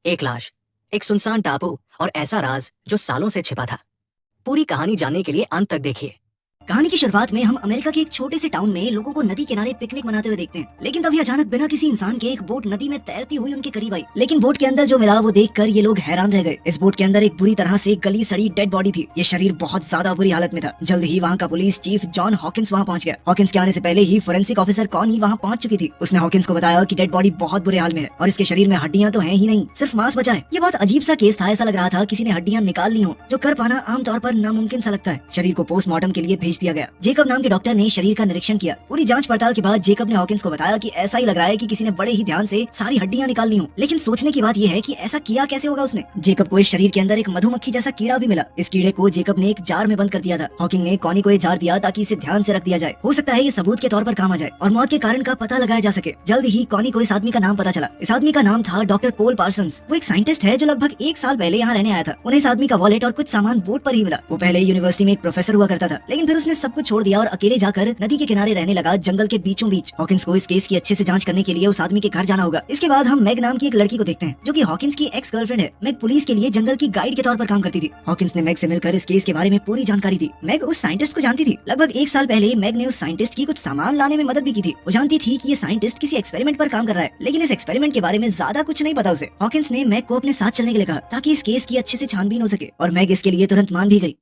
एक लाश, एक सुनसान टापू और ऐसा राज जो सालों से छिपा था। पूरी कहानी जानने के लिए अंत तक देखिए। कहानी की शुरुआत में हम अमेरिका के एक छोटे से टाउन में लोगों को नदी किनारे पिकनिक मनाते हुए देखते हैं। लेकिन तभी अचानक बिना किसी इंसान के एक बोट नदी में तैरती हुई उनके करीब आई। लेकिन बोट के अंदर जो मिला वो देखकर ये लोग हैरान रह गए। इस बोट के अंदर एक बुरी तरह से गली सड़ी डेड बॉडी थी। ये शरीर बहुत ज्यादा बुरी हालत में था। जल्द ही वहाँ का पुलिस चीफ जॉन हॉकिंस वहाँ पहुँच गया। हॉकिंस के आने से पहले ही फोरेंसिक ऑफिसर कॉनी वहाँ पहुँच चुकी थी। उसने हॉकिंस को बताया कि डेड बॉडी बहुत बुरे हाल में है और इसके शरीर में हड्डियां तो है ही नहीं, सिर्फ मांस बचा है। ये बहुत अजीब सा केस था। ऐसा लग रहा था किसी ने हड्डियां निकाल ली हो, जो कर पाना आमतौर पर नामुमकिन सा लगता है। शरीर को पोस्टमार्टम के लिए भेज दिया गया। जेकब नाम के डॉक्टर ने शरीर का निरीक्षण किया। पूरी जांच पड़ताल के बाद जेकब ने हॉकिंस को बताया कि ऐसा ही लग रहा है कि किसी ने बड़े ही ध्यान से सारी हड्डियां निकाल ली हों। लेकिन सोचने की बात यह है कि ऐसा किया कैसे होगा उसने। जेकब को इस शरीर के अंदर एक मधुमक्खी जैसा कीड़ा भी मिला। इस कीड़े को जेकब ने एक जार में बंद कर दिया था। हॉकिंग ने कॉनी को ये जार दिया ताकि इसे ध्यान से रख दिया जाए। हो सकता है ये सबूत के तौर पर काम आ जाए और मौत के कारण का पता लगाया जा सके। जल्द ही कॉनी को इस आदमी का नाम पता चला। इस आदमी का नाम था डॉक्टर कोल पार्सन्स। वो एक साइंटिस्ट है जो लगभग एक साल पहले यहाँ रहने आया था। उन्हें इस आदमी का वॉलेट और कुछ सामान बोट पर ही मिला। वो पहले यूनिवर्सिटी में एक प्रोफेसर हुआ करता था, लेकिन फिर उसने सब कुछ छोड़ दिया और अकेले जाकर नदी के किनारे रहने लगा, जंगल के बीचों बीच। हॉकिंस को इस केस की अच्छे से जांच करने के लिए उस आदमी के घर जाना होगा। इसके बाद हम मैग नाम की एक लड़की को देखते हैं जो कि हॉकिंस की एक्स गर्लफ्रेंड है। मैग पुलिस के लिए जंगल की गाइड के तौर पर काम करती थी। हॉकिंस ने मैग से मिलकर इस केस के बारे में पूरी जानकारी दी। मैग उस साइंटिस्ट को जानती थी। लगभग एक साल पहले मैग ने उस साइंटिस्ट की कुछ सामान लाने में मदद भी की थी। वो जानती थी कि ये साइंटिस्ट किसी एक्सपेरिमेंट पर काम कर रहा है, लेकिन इस एक्सपेरिमेंट के बारे में ज्यादा कुछ नहीं पता उसे। हॉकिंस ने मैग को अपने साथ चलने के लिए कहा ताकि इस केस की अच्छे से छानबीन हो सके और मैग इसके लिए तुरंत मान भी गई।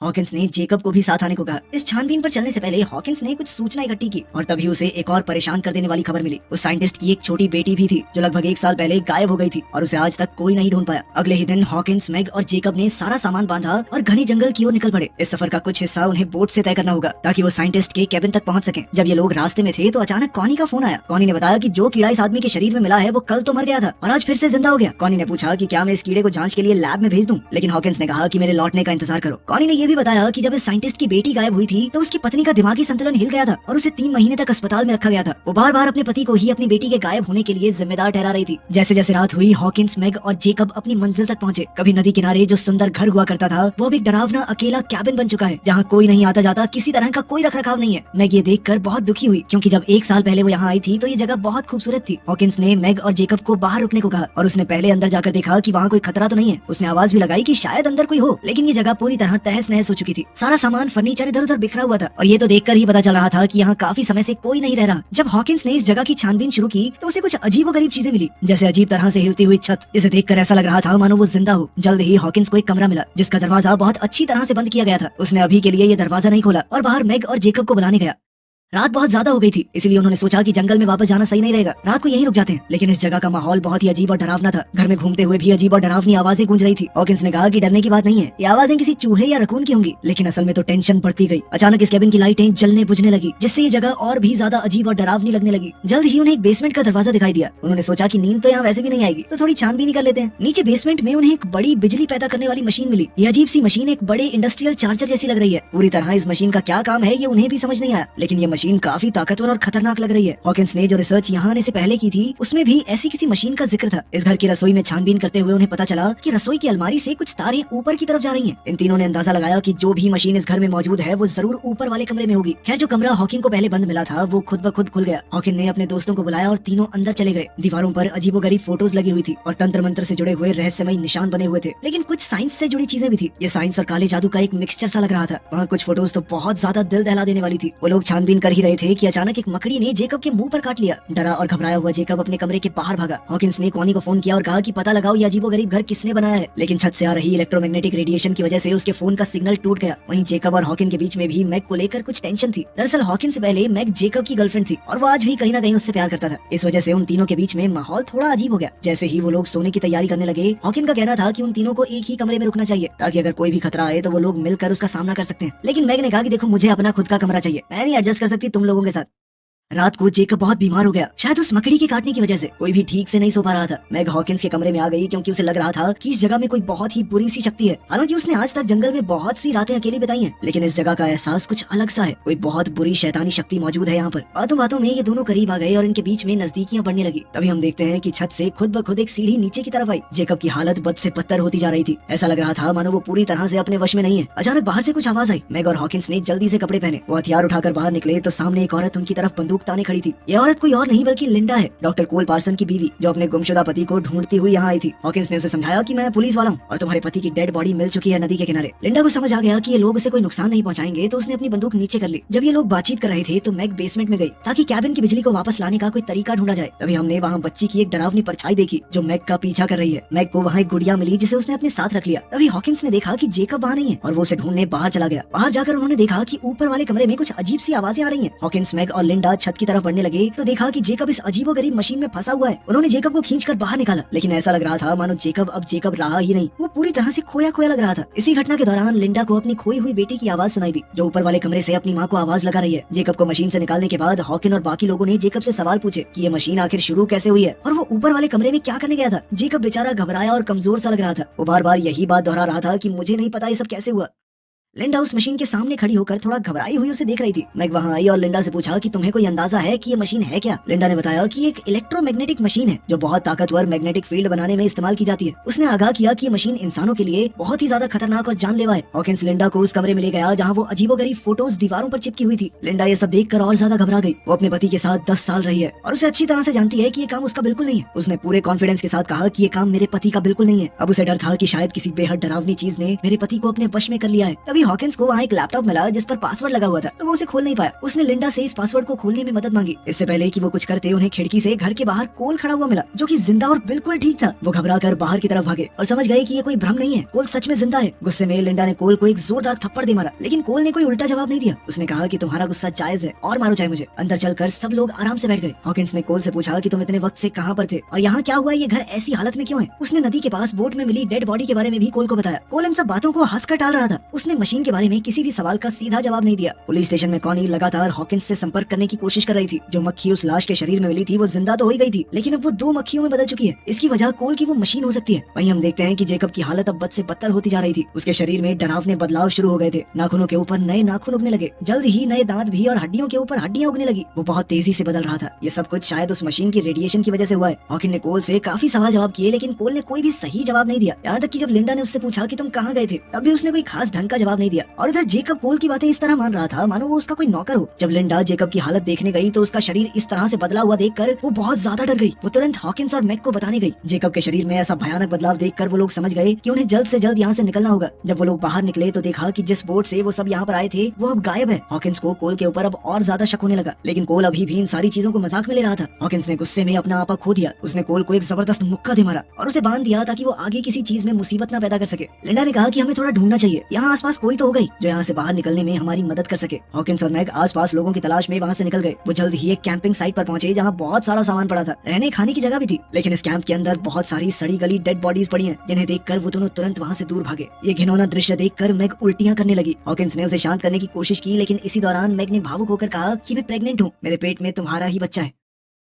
हॉकिंस ने जेकब को भी साथ आने को कहा। इस छानबीन पर चलने से पहले हॉकिंस ने कुछ सूचना इकट्ठी की और तभी उसे एक और परेशान कर देने वाली खबर मिली। उस साइंटिस्ट की एक छोटी बेटी भी थी जो लगभग एक साल पहले गायब हो गई थी और उसे आज तक कोई नहीं ढूंढ पाया। अगले ही दिन हॉकिंस, मैग और जेकब ने सारा सामान बांधा और घने जंगल की ओर निकल पड़े। इस सफर का कुछ हिस्सा उन्हें बोट से तय करना होगा ताकि वो साइंटिस्ट के केबिन तक पहुंच सके। जब ये लोग रास्ते में थे तो अचानक कॉनी का फोन आया। कॉनी ने बताया कि जो कीड़ा इस आदमी के शरीर में मिला है वो कल तो मर गया था और आज फिर से जिंदा हो गया। कॉनी ने पूछा कि क्या मैं इस कीड़े को जांच के लिए लैब में भेज दूं, लेकिन हॉकिंस ने कहा कि मेरे लौटने का इंतजार करो। कॉनी ने यह भी बताया कि जब साइंटिस्ट की बेटी गायब हुई थी तो उसकी पत्नी का दिमागी संतुलन हिल गया था और उसे 3 महीने तक अस्पताल में रखा गया था। वो बार बार अपने पति को ही अपनी बेटी के गायब होने के लिए जिम्मेदार ठहरा रही थी। जैसे जैसे रात हुई हॉकिंस, मैग और जेकब अपनी मंजिल तक पहुंचे। कभी नदी किनारे जो सुंदर घर हुआ करता था वो अब एक डरावना अकेला कैबिन बन चुका है जहाँ कोई नहीं आता जाता, किसी तरह का कोई रखरखाव नहीं है। मैग ये देखकर बहुत दुखी हुई क्योंकि जब एक साल पहले वो यहाँ आई थी तो ये जगह बहुत खूबसूरत थी। हॉकिंस ने मैग और जेकब को बाहर रुकने को कहा और उसने पहले अंदर जाकर देखा कि वहाँ कोई खतरा तो नहीं है। उसने आवाज भी लगाई कि शायद अंदर कोई हो, लेकिन ये जगह पूरी तरह तहस नहस हो चुकी थी। सारा सामान, फर्नीचर इधर उधर बिखरा हुआ था और ये तो देखकर ही पता चल रहा था कि यहाँ काफी समय से कोई नहीं रह रहा। जब हॉकिंस ने इस जगह की छानबीन शुरू की तो उसे कुछ अजीबोगरीब चीजें मिली, जैसे अजीब तरह से हिलती हुई छत, जिसे देखकर ऐसा लग रहा था मानो वो जिंदा हो। जल्द ही हॉकिंस को एक कमरा मिला जिसका दरवाजा बहुत अच्छी तरह से बंद किया गया था। उसने अभी के लिए ये दरवाजा नहीं खोला और बाहर मैग और जेकब को बुलाने गया। रात बहुत ज्यादा हो गई थी, इसलिए उन्होंने सोचा कि जंगल में वापस जाना सही नहीं रहेगा, रात को यहीं रुक जाते हैं। लेकिन इस जगह का माहौल बहुत ही अजीब और डरावना था। घर में घूमते हुए भी अजीब और डरावनी आवाजें गूंज रही थी। हॉकिंस ने कहा कि डरने की बात नहीं है, ये आवाजें किसी चूहे या रकून की होंगी। लेकिन असल में तो टेंशन बढ़ती गई। अचानक इस केबिन की लाइटें जलने बुझने लगी, जिससे ये जगह और भी ज्यादा अजीब और डरावनी लगने लगी। जल्द ही उन्हें एक बेसमेंट का दरवाजा दिखाई दिया। उन्होंने सोचा कि नींद तो यहाँ वैसे भी नहीं आएगी, तो थोड़ी छानबीन ही कर लेते हैं। नीचे बेसमेंट में उन्हें एक बड़ी बिजली पैदा करने वाली मशीन मिली। ये अजीब सी मशीन एक बड़े इंडस्ट्रियल चार्जर जैसी लग रही है। पूरी तरह इस मशीन का क्या काम है ये उन्हें भी समझ नहीं आया, लेकिन ये मशीन काफी ताकतवर और खतरनाक लग रही है। हॉकिंस ने जो रिसर्च यहाँ आने से पहले की थी उसमें भी ऐसी किसी मशीन का जिक्र था। इस घर की रसोई में छानबीन करते हुए उन्हें पता चला कि रसोई की अलमारी से कुछ तारें ऊपर की तरफ जा रही हैं। इन तीनों ने अंदाजा लगाया कि जो भी मशीन इस घर में मौजूद है वो जरूर ऊपर वाले कमरे में होगी। खैर, जो कमरा हॉकिंग को पहले बंद मिला था वो खुद ब खुद खुल गया। हॉकिंग ने अपने दोस्तों को बुलाया और तीनों अंदर चले गए। दीवारों पर अजीबोगरीब फोटोज लगी हुई थी और तंत्र मंत्र से जुड़े हुए रहस्यमय निशान बने हुए थे, लेकिन कुछ साइंस से जुड़ी चीजें भी थी। ये साइंस और काले जादू का एक मिक्सचर सा लग रहा था। वहाँ कुछ फोटोज तो बहुत ज्यादा दिल दहला देने वाली थी। वो लोग छानबीन कर ही रहे थे कि अचानक एक मकड़ी ने जेकब के मुंह पर काट लिया। डरा और घबराया हुआ जेकब अपने कमरे के बाहर भागा। हॉकिंस ने कॉनी को फोन किया और कहा कि पता लगाओ ये अजीबोगरीब घर किसने बनाया है, लेकिन छत से आ रही इलेक्ट्रोमैग्नेटिक रेडिएशन की वजह से उसके फोन का सिग्नल टूट गया। वहीं जेकब और हॉकिन के बीच में भी मैग को लेकर कुछ टेंशन थी। दरअसल हॉकिन से पहले मैग जेकब की गर्लफ्रेंड थी और वो आज भी कहीं ना कहीं उससे प्यार करता था। इस वजह से उन तीनों के बीच में माहौल थोड़ा अजीब हो गया। जैसे ही वो लोग सोने की तैयारी करने लगे, हॉकिन का कहना था कि उन तीनों को एक ही कमरे में रुकना चाहिए ताकि अगर कोई भी खतरा आए तो वो लोग मिलकर उसका सामना कर सकते हैं। लेकिन मैग ने कहा कि देखो, मुझे अपना खुद का कमरा चाहिए, मैं नहीं एडजस्ट कर सकती तुम लोगों के साथ। रात को जेकब बहुत बीमार हो गया, शायद उस मकड़ी के काटने की वजह से। कोई भी ठीक से नहीं सो पा रहा था। मैग हॉकिंस के कमरे में आ गई क्योंकि उसे लग रहा था कि इस जगह में कोई बहुत ही बुरी सी शक्ति है। हालांकि उसने आज तक जंगल में बहुत सी रातें अकेली बिताई हैं, लेकिन इस जगह का एहसास कुछ अलग सा है। कोई बहुत बुरी शैतानी शक्ति मौजूद है यहाँ पर। बातों बातों में ये दोनों करीब आ गए और इनके बीच में नजदीकियां बढ़ने लगी। तभी हम देखते हैं कि छत से खुद ब खुद एक सीढ़ी नीचे की तरफ आई। जेकब की हालत बद से बदतर होती जा रही थी। ऐसा लग रहा था मानो वो पूरी तरह से अपने वश में नहीं है। अचानक बाहर से कुछ आवाज आई। मैग और हॉकिंस ने जल्दी से कपड़े पहने। वो हथियार उठाकर बाहर निकले तो सामने एक औरत उनकी तरफ बंदूक बंदूक ताने खड़ी थी। ये औरत कोई और नहीं बल्कि लिंडा है, डॉक्टर कोल पार्सन की बीवी, जो अपने गुमशुदा पति को ढूंढती हुई यहाँ आई थी। हॉकिंस ने उसे समझाया कि मैं पुलिस वाला हूँ और तुम्हारे पति की डेड बॉडी मिल चुकी है नदी के किनारे। लिंडा को समझ आ गया कि ये लोग उसे कोई नुकसान नहीं पहुंचाएंगे, तो उसने अपनी बंदूक नीचे कर ली। जब ये लोग बातचीत कर रहे थे तो मैग बेसमेंट में गई ताकि कैबिन की बिजली को वापस लाने का कोई तरीका ढूंढा जाए। तभी हमने वहाँ बच्ची की एक डरावनी परछाई देखी जो मैग का पीछा कर रही है। मैग को वहाँ एक गुड़िया मिली जिसे उसने अपने साथ रख लिया। तभी हॉकिंस ने देखा कि जेकब वहाँ नहीं है और वो उसे ढूंढने बाहर चला गया। बाहर जाकर उन्होंने देखा कि ऊपर वाले कमरे में कुछ अजीब सी आवाजें आ रही हैं। हॉकिंस, मैग और लिंडा छत की तरफ बढ़ने लगे तो देखा कि जेकब इस अजीबोगरीब मशीन में फंसा हुआ है। उन्होंने जेकब को खींचकर बाहर निकाला, लेकिन ऐसा लग रहा था मानो जेकब अब जेकब रहा ही नहीं, वो पूरी तरह से खोया खोया लग रहा था। इसी घटना के दौरान लिंडा को अपनी खोई हुई बेटी की आवाज सुनाई दी जो ऊपर वाले कमरे से अपनी माँ को आवाज लगा रही है। जेकब को मशीन से निकालने के बाद हॉकिन और बाकी लोगों ने जेकब से सवाल पूछे कि ये मशीन आखिर शुरू कैसे हुई है और वो ऊपर वाले कमरे में क्या करने गया था। जेकब बेचारा घबराया और कमजोर सा लग रहा था। वो बार बार यही बात दोहरा रहा था कि मुझे नहीं पता ये सब कैसे हुआ। लिंडा उस मशीन के सामने खड़ी होकर थोड़ा घबराई हुई उसे देख रही थी। मैग वहाँ आई और लिंडा से पूछा कि तुम्हें कोई अंदाजा है कि ये मशीन है क्या। लिंडा ने बताया कि एक इलेक्ट्रोमैग्नेटिक मशीन है जो बहुत ताकतवर मैग्नेटिक फील्ड बनाने में इस्तेमाल की जाती है। उसने आगाह किया कि ये मशीन इंसानों के लिए बहुत ही ज्यादा खतरनाक और जानलेवा है। हॉकिंस लिंडा को उस कमरे में ले गया जहाँ वो अजीबोगरीब फोटोज दीवारों पर चिपकी हुई थी। लिंडा ये सब देखकर और ज्यादा घबरा गई। वो अपने पति के साथ 10 साल रही है और उसे अच्छी तरह से जानती है कि ये काम उसका बिल्कुल नहीं है। उसने पूरे कॉन्फिडेंस के साथ कहा कि ये काम मेरे पति का बिल्कुल नहीं है। अब उसे डर था कि शायद किसी बेहद डरावनी चीज ने मेरे पति को अपने वश में कर लिया है। तभी हॉकिंस को वहाँ एक लैपटॉप मिला जिस पर पासवर्ड लगा हुआ था, तो वो उसे खोल नहीं पाया। उसने लिंडा से इस पासवर्ड को खोलने में मदद मांगी। इससे पहले कि वो कुछ करते उन्हें खिड़की से घर के बाहर कोल खड़ा हुआ मिला जो कि जिंदा और बिल्कुल ठीक था। वो घबराकर बाहर की तरफ भागे और समझ गए कि ये कोई भ्रम नहीं है, कोल सच में जिंदा है। गुस्से में लिंडा ने कोल को एक जोरदार थप्पड़ दे मारा, लेकिन कोल ने कोई उल्टा जवाब नहीं दिया। उसने कहा कि तुम्हारा गुस्सा जायज है और मारो चाहे मुझे। अंदर चलकर सब लोग आराम से बैठ गए। हॉकिंस ने कोल से पूछा कि तुम इतने वक्त से कहाँ पर थे और यहाँ क्या हुआ, ये घर ऐसी हालत में क्यों है। उसने नदी के पास बोट में मिली डेड बॉडी के बारे में भी कोल को बताया। कोल इन सब बातों को हंसकर टाल रहा था। उसने मशीन के बारे में किसी भी सवाल का सीधा जवाब नहीं दिया। पुलिस स्टेशन में कॉनी लगातार हॉकिंस से संपर्क करने की कोशिश कर रही थी। जो मक्खी उस लाश के शरीर में मिली थी वो जिंदा तो हो ही गई थी, लेकिन अब वो 2 मक्खियों में बदल चुकी है। इसकी वजह कोल की वो मशीन हो सकती है। वहीं हम देखते हैं कि जेकब की हालत अब बद से बदतर होती जा रही थी। उसके शरीर में डरावने बदलाव शुरू हो गए थे। नाखूनों के ऊपर नए नाखून उगने लगे, जल्द ही नए दांत भी, और हड्डियों के ऊपर हड्डियां उगने लगी। वो बहुत तेजी से बदल रहा था। ये सब कुछ शायद उस मशीन की रेडिएशन की वजह से हुआ है। हॉकिन ने कोल से काफी सवाल जवाब किए, लेकिन कोल ने कोई भी सही जवाब नहीं दिया। यहाँ तक कि जब लिंडा ने उससे पूछा कि तुम कहाँ गए थे, तब भी उसने कोई खास ढंग का जवाब नहीं दिया। और इधर जेकब कोल की बातें इस तरह मान रहा था मानो वो उसका कोई नौकर हो। जब लिंडा जेकब की हालत देखने गई तो उसका शरीर इस तरह से बदला हुआ देखकर वो बहुत ज्यादा डर गई। वो तुरंत हॉकिंस और मैग को बताने गई। जेकब के शरीर में ऐसा भयानक बदलाव देखकर वो लोग समझ गए कि उन्हें जल्द से जल्द यहाँ से निकलना होगा। जब वो लोग बाहर निकले तो देखा कि जिस बोट से वो सब यहाँ पर आए थे वो अब गायब है। हॉकिंस को कोल के ऊपर अब और ज्यादा शक होने लगा, लेकिन कोल अभी भी इन सारी चीजों को मजाक में ले रहा था। हॉकिंस ने गुस्से में अपना आपा खो दिया। उसने कोल को एक जबरदस्त मुक्का दे मारा और उसे बांध दिया ताकि वो आगे किसी चीज में मुसीबत न पैदा कर सके। लिंडा ने कहा कि हमें थोड़ा ढूंढना चाहिए, यहाँ आसपास कोई तो हो गई जो यहाँ से बाहर निकलने में हमारी मदद कर सके। हॉकिंस और मैग आसपास लोगों की तलाश में वहाँ से निकल गए। वो जल्द ही एक कैंपिंग साइट पर पहुंचे जहाँ बहुत सारा सामान पड़ा था। रहने खाने की जगह भी थी, लेकिन इस कैंप के अंदर बहुत सारी सड़ी गली डेड बॉडीज पड़ी हैं, जिन्हें देखकर वो दोनों तुरंत वहाँ से दूर भागे। ये घिनौना दृश्य देखकर मैग उल्टियां करने लगी। हॉकिंस ने उसे शांत करने की कोशिश की, लेकिन इसी दौरान मैग ने भावुक होकर कहा कि मैं प्रेग्नेंट हूँ, मेरे पेट में तुम्हारा ही बच्चा है।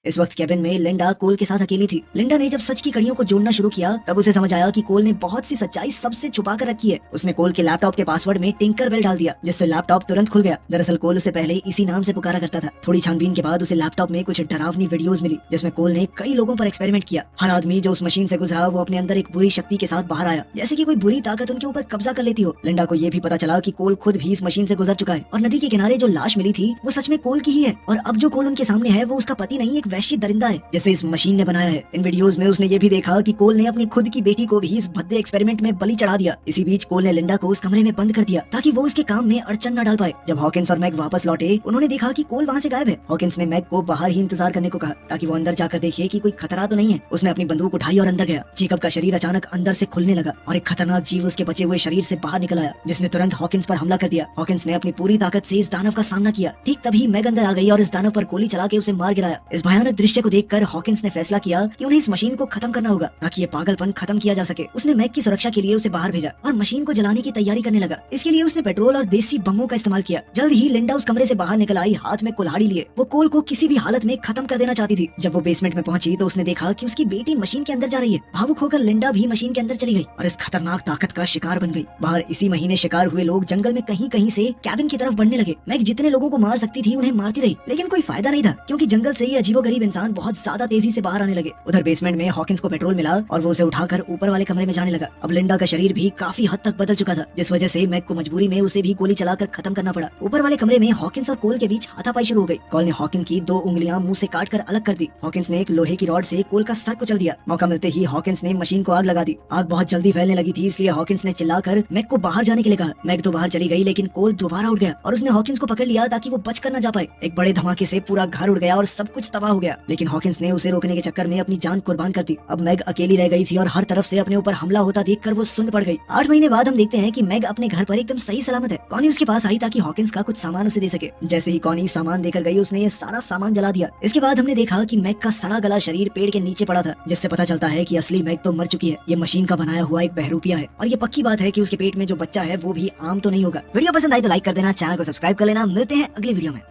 इस वक्त कैबिन में लिंडा कोल के साथ अकेली थी। लिंडा ने जब सच की कड़ियों को जोड़ना शुरू किया तब उसे समझ आया कि कोल ने बहुत सी सच्चाई सबसे छुपा कर रखी है। उसने कोल के लैपटॉप के पासवर्ड में टिंकरबेल डाल दिया, जिससे लैपटॉप तुरंत खुल गया। दरअसल कोल उसे पहले इसी नाम से पुकारा करता था। थोड़ी छानबीन के बाद उसे लैपटॉप में कुछ डरावनी वीडियोस मिली जिसमें कोल ने कई लोगों पर एक्सपेरिमेंट किया। हर आदमी जो उस मशीन से गुजरा वो अपने अंदर एक बुरी शक्ति के साथ बाहर आया, जैसे कि कोई बुरी ताकत उनके ऊपर कब्जा कर लेती हो। लिंडा को ये भी पता चला कि कोल खुद भी इस मशीन से गुजर चुका है और नदी के किनारे जो लाश मिली थी वो सच में कोल की ही है। और अब जो कोल उनके सामने है वो उसका पति नहीं, एक वैश्य दरिंदा है जिसे इस मशीन ने बनाया है। इन वीडियोस में उसने ये भी देखा कि कोल ने अपनी खुद की बेटी को भी इस भद्दे एक्सपेरिमेंट में बलि चढ़ा दिया। इसी बीच कोल ने लिंडा को उस कमरे में बंद कर दिया ताकि वो उसके काम में अड़चन न डाल पाए। जब हॉकिंस और मैग वापस लौटे उन्होंने देखा कि कोल वहाँ से गायब है। हॉकिंस ने मैग को बाहर ही इंतजार करने को कहा ताकि वो अंदर जाकर देखे कि कोई खतरा तो नहीं है। उसने अपनी बंदूक उठाई और अंदर गया। जेकब का शरीर अचानक अंदर से खुलने लगा और एक खतरनाक जीव उसके बचे हुए शरीर से बाहर निकल आया, जिसने तुरंत हॉकिंस पर हमला कर दिया। हॉकिंस ने अपनी पूरी ताकत से इस दानव का सामना किया। ठीक तभी मैग अंदर आ गई और इस दानव पर गोली चला के उसे मार गिराया। इस भयानक दृश्य को देखकर हॉकिंस ने फैसला किया कि उन्हें इस मशीन को खत्म करना होगा ताकि ये पागलपन खत्म किया जा सके। उसने मैग की सुरक्षा के लिए उसे बाहर भेजा और मशीन को जलाने की तैयारी करने लगा। इसके लिए उसने पेट्रोल और देसी बमों का इस्तेमाल किया। जल्द ही लिंडा उस कमरे से बाहर निकल आई, हाथ में कुल्हाड़ी लिए। वो कोल को किसी भी हालत में खत्म कर देना चाहती थी। जब वो बेसमेंट में पहुंची तो उसने देखा कि उसकी बेटी मशीन के अंदर जा रही है। भावुक होकर लिंडा भी मशीन के अंदर चली गई और इस खतरनाक ताकत का शिकार बन गई। बाहर इसी महीने शिकार हुए लोग जंगल में कहीं कहीं से कैबिन की तरफ बढ़ने लगे। मैग जितने लोगों को मार सकती थी उन्हें मारती रही, लेकिन कोई फायदा नहीं था क्योंकि जंगल से ये अजीबोगरीब गरीब इंसान बहुत ज्यादा तेजी से बाहर आने लगे। उधर बेसमेंट में हॉकिंस को पेट्रोल मिला और वो उसे उठाकर ऊपर वाले कमरे में जाने लगा। अब लिंडा का शरीर भी काफी हद तक बदल चुका था, जिस वजह से मैग को मजबूरी में उसे भी गोली चलाकर खत्म करना पड़ा। ऊपर वाले कमरे में हॉकिंस और कोल के बीच हाथापाई शुरू हो गई। कोल ने हॉकिंस की 2 उंगलियां मुंह से काट कर अलग कर दी। हॉकिंस ने एक लोहे की रॉड से कोल का सर कुचल दिया। मौका मिलते ही हॉकिंस ने मशीन को आग लगा दी। आग बहुत जल्दी फैलने लगी थी, इसलिए हॉकिंस ने चिल्लाकर मैग को बाहर जाने के लिए कहा। मैग तो बाहर चली गई, लेकिन कोल दोबारा उठ गया और उसने हॉकिंस को पकड़ लिया ताकि वो बच कर न जा पाए। एक बड़े धमाके से पूरा घर उड़ गया और सब कुछ तबाह हो गया, लेकिन हॉकिंस ने उसे रोकने के चक्कर में अपनी जान कुर्बान कर दी। अब मैग अकेली रह गई थी और हर तरफ से अपने ऊपर हमला होता देखकर वो सुन्न पड़ गई। 8 महीने बाद हम देखते हैं कि मैग अपने घर पर एकदम सही सलामत है। कॉनी उसके पास आई ताकि हॉकिंस का कुछ सामान उसे दे सके। जैसे ही कॉनी सामान देकर गई, उसने ये सारा सामान जला दिया। इसके बाद हमने देखा कि मैग का सड़ा गला शरीर पेड़ के नीचे पड़ा था, जिससे पता चलता है कि असली मैग तो मर चुकी है। ये मशीन का बनाया हुआ एक बहरूपिया है और ये पक्की बात है कि उसके पेट में जो बच्चा है वो भी आम तो नहीं होगा। वीडियो पसंद आई तो लाइक कर देना, चैनल को सब्सक्राइब कर लेना। मिलते हैं अगली वीडियो में।